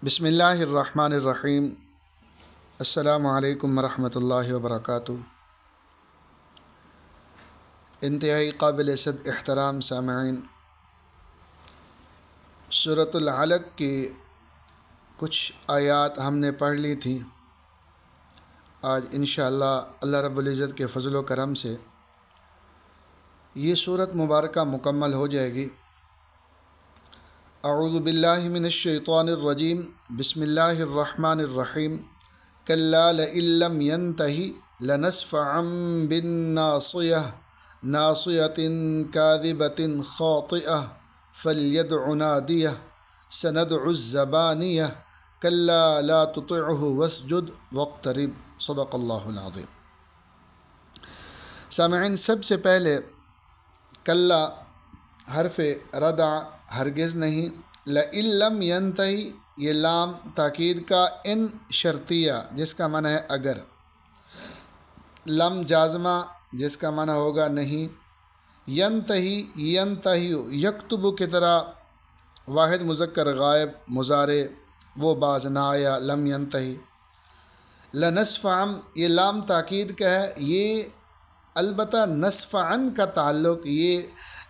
بسم اللہ الرحمن الرحیم۔ السلام علیکم ورحمۃ اللہ وبرکاتہ۔ انتہائی قابل صد احترام سامعین، سورۃ العلق کی کچھ آیات ہم نے پڑھ لی تھیں۔ آج انشاءاللہ اللہ رب العزت کے فضل و کرم سے یہ سورت مبارکہ مکمل ہو جائے گی۔ اعوذ باللہ من الشیطان الرجیم، بسم اللہ الرحمن الرحیم۔ کلا لئن لم ینتہ لنسفعا بالناصیہ ناصیۃ کاذبۃ خاطئہ فلیدع نادیہ سندع الزبانیہ کلا لا تطعہ واسجد واقترب۔ صدق اللہ العظیم۔ سامعین، سب سے پہلے کلا حرف ردع ہرگز نہیں، لئن لم ینتہی یہ لام تاکید کا ان شرطیہ جس کا معنی ہے اگر، لم جازمہ جس کا معنی ہوگا نہیں، ینتہی ینتہی یکتب کی طرح واحد مذکر غائب مضارع وہ باز نہ آیا، لم ینتہی۔ لنسفعا یہ لام تاکید کا ہے، یہ البتہ نسفعا کا تعلق یہ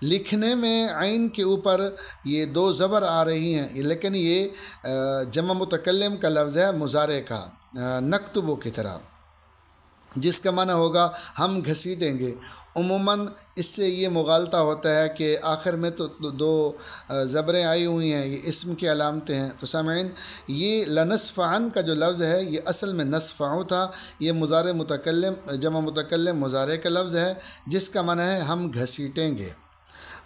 لکھنے میں عین کے اوپر یہ دو زبر آ رہی ہیں، لیکن یہ جمع متکلم کا لفظ ہے مضارع کا، نکتبو کی طرح، جس کا معنی ہوگا ہم گھسیٹیں گے۔ عموماً اس سے یہ مغالطہ ہوتا ہے کہ آخر میں تو دو زبریں آئی ہوئی ہیں، یہ اسم کی علامتیں ہیں۔ تو سامعین، یہ لنسفعن کا جو لفظ ہے یہ اصل میں نسفعو تھا، یہ مضارع متکلم جمع متکلم مضارع کا لفظ ہے جس کا معنی ہے ہم گھسیٹیں گے۔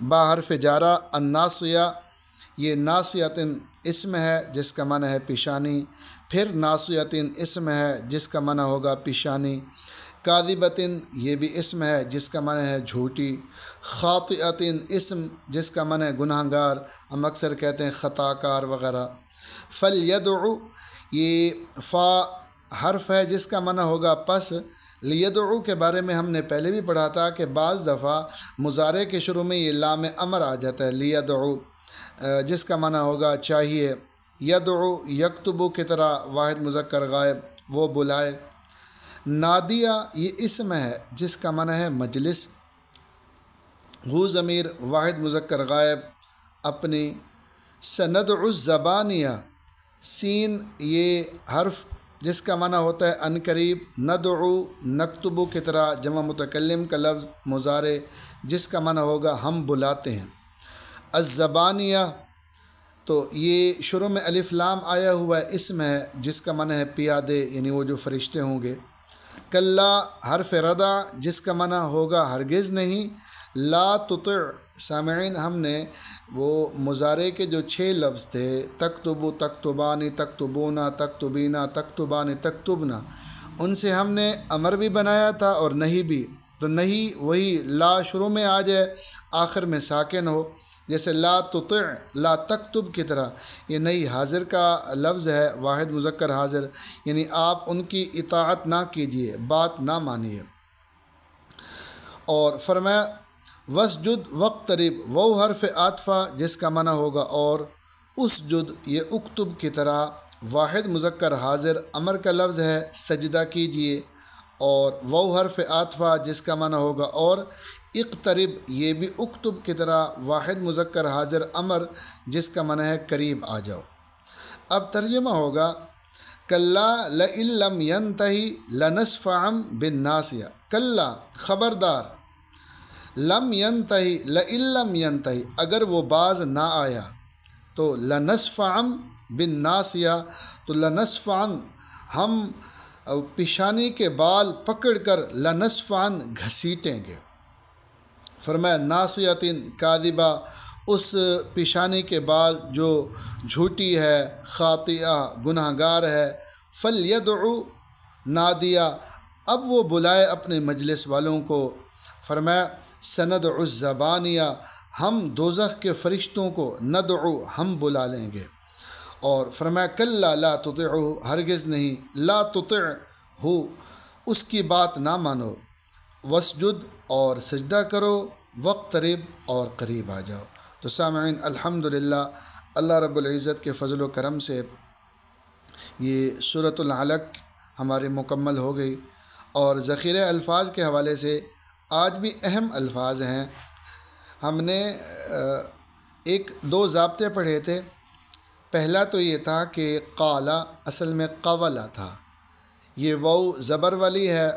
با حرف جارہ الناصیہ یہ ناصیۃ اسم ہے جس کا معنی ہے پیشانی، پھر ناصیۃ اسم ہے جس کا معنی ہوگا پیشانی، کاذبۃ یہ بھی اسم ہے جس کا معنی ہے جھوٹی، خاطئۃ اسم جس کا معنی ہے گناہ گار، ہم اکثر کہتے ہیں خطا کار وغیرہ۔ فلیدع یہ فا حرف ہے جس کا معنی ہوگا پس۔ لیدعو کے بارے میں ہم نے پہلے بھی پڑھا تھا کہ بعض دفعہ مضارع کے شروع میں یہ لام امر آ جاتا ہے، لیدعو جس کا معنی ہوگا چاہیے، یدعو یکتبو کی طرح واحد مذکر غائب وہ بلائے۔ نادیہ یہ اسم ہے جس کا معنی ہے مجلس، ہو ضمیر واحد مذکر غائب اپنی۔ سندع الزبانیہ سین یہ حرف جس کا معنی ہوتا ہے عنقریب، ندعو نکتبو کی طرح جمع متکلم کا لفظ مضارع جس کا معنی ہوگا ہم بلاتے ہیں۔ الزبانیہ تو یہ شروع میں الف لام آیا ہوا ہے اسم ہے جس کا معنی ہے پیادے، یعنی وہ جو فرشتے ہوں گے۔ کلا حرف ردع جس کا معنی ہوگا ہرگز نہیں۔ لا تطع سامعین، ہم نے وہ مضارع کے جو 6 لفظ تھے، تکتبو تکتبانی تکتبونا تکتبینا تکتبانی تکتبنا، ان سے ہم نے امر بھی بنایا تھا اور نہیں بھی۔ تو نہیں وہی لا شروع میں آ جائے آخر میں ساکن ہو، جیسے لا تطع لا تکتب کی طرح، یہ نہیں حاضر کا لفظ ہے واحد مذکر حاضر، یعنی آپ ان کی اطاعت نہ کیجیے، بات نہ مانیے۔ اور فرمایا واسجد واقترب وہ حرف عاطفہ جس کا معنی ہوگا اور، اسجد یہ اکتب کی طرح واحد مذکر حاضر امر کا لفظ ہے سجدہ کیجیے، اور وہ حرف عاطفہ جس کا معنی ہوگا اور، اقترب یہ بھی اکتب کی طرح واحد مذکر حاضر امر جس کا معنی ہے قریب آ جاؤ۔ اب ترجمہ ہوگا کلا لئن لم ینتہی لنسفعا بالناصیہ، کلا خبردار، لم ینتہی لئن لم ینتہی اگر وہ باز نہ آیا، تو لنسفعا بالناصیہ تو لنسفعا ہم پیشانی کے بال پکڑ کر لنسفعا گھسیٹیں گے۔ فرمایا ناصیۃ کاذبہ اس پیشانی کے بال جو جھوٹی ہے، خاطئہ گناہ گار ہے۔ فلیدعو نادیہ اب وہ بلائے اپنے مجلس والوں کو۔ فرمایا سندع الزبانیہ ہم دوزخ کے فرشتوں کو، ندعو ہم بلا لیں گے۔ اور فرمایا کلا لا تطعہ ہرگز نہیں، لا تطعہ اس کی بات نہ مانو، واسجد اور سجدہ کرو، واقترب اور قریب آ جاؤ۔ تو سامعین، الحمدللہ اللہ رب العزت کے فضل و کرم سے یہ سورۃ العلق ہماری مکمل ہو گئی، اور ذخیرہ الفاظ کے حوالے سے آج بھی اہم الفاظ ہیں۔ ہم نے ایک دو ضابطے پڑھے تھے۔ پہلا تو یہ تھا کہ قالا اصل میں قولا تھا، یہ واو زبر والی ہے۔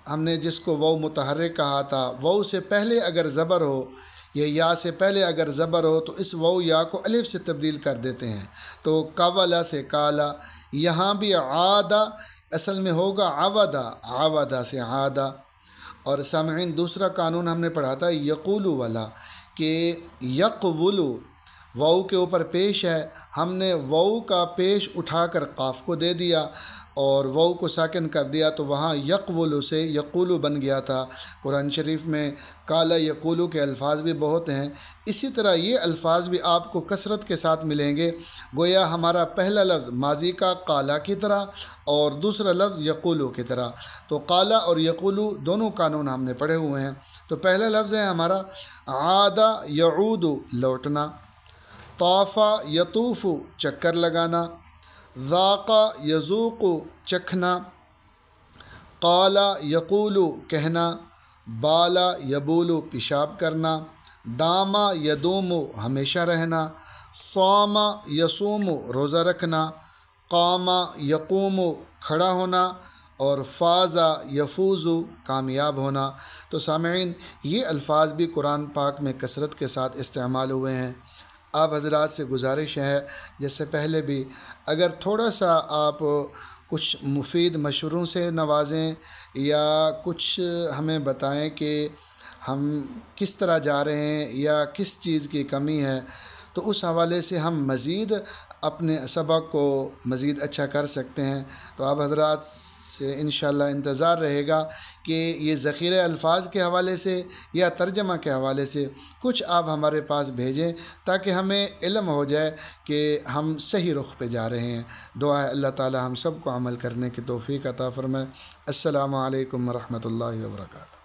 ہم نے جس کو واو متحرک کہا تھا، واو سے پہلے اگر زبر ہو یا یا سے پہلے اگر زبر ہو تو اس واو یا کو الف سے تبدیل کر دیتے ہیں، تو قولا سے کالا۔ یہاں بھی عادہ اصل میں ہوگا عودہ، عودہ سے عادہ۔ اور سامعین دوسرا قانون ہم نے پڑھا تھا یقولو والا، کہ یقولو واو کے اوپر پیش ہے، ہم نے واو کا پیش اٹھا کر قاف کو دے دیا اور واو کو ساکن کر دیا، تو وہاں یقولو سے یقولو بن گیا تھا۔ قرآن شریف میں کالا یقولو کے الفاظ بھی بہت ہیں، اسی طرح یہ الفاظ بھی آپ کو کثرت کے ساتھ ملیں گے۔ گویا ہمارا پہلا لفظ ماضی کا قالا کی طرح اور دوسرا لفظ یقولو کی طرح، تو قالا اور یقولو دونوں قانون ہم نے پڑھے ہوئے ہیں۔ تو پہلا لفظ ہے ہمارا عادہ یعود لوٹنا، طافا یطوف چکر لگانا، ذاقا یذوق چکھنا، قالا یقولو کہنا، بالا یبولو پیشاب کرنا، داما یدوم ہمیشہ رہنا، صاما یصوم روزہ رکھنا، قاما یقوم کھڑا ہونا، اور فازا یفوز کامیاب ہونا۔ تو سامعین یہ الفاظ بھی قرآن پاک میں کثرت کے ساتھ استعمال ہوئے ہیں۔ آپ حضرات سے گزارش ہے، جس سے پہلے بھی اگر تھوڑا سا آپ کچھ مفید مشوروں سے نوازیں یا کچھ ہمیں بتائیں کہ ہم کس طرح جا رہے ہیں یا کس چیز کی کمی ہے، تو اس حوالے سے ہم مزید اپنے سبق کو مزید اچھا کر سکتے ہیں۔ تو آپ حضرات سے انشاءاللہ انتظار رہے گا کہ یہ ذخیرہ الفاظ کے حوالے سے یا ترجمہ کے حوالے سے کچھ آپ ہمارے پاس بھیجیں، تاکہ ہمیں علم ہو جائے کہ ہم صحیح رخ پہ جا رہے ہیں۔ دعا ہے اللہ تعالی ہم سب کو عمل کرنے کی توفیق عطا فرمائے۔ السلام علیکم ورحمۃ اللہ وبرکاتہ۔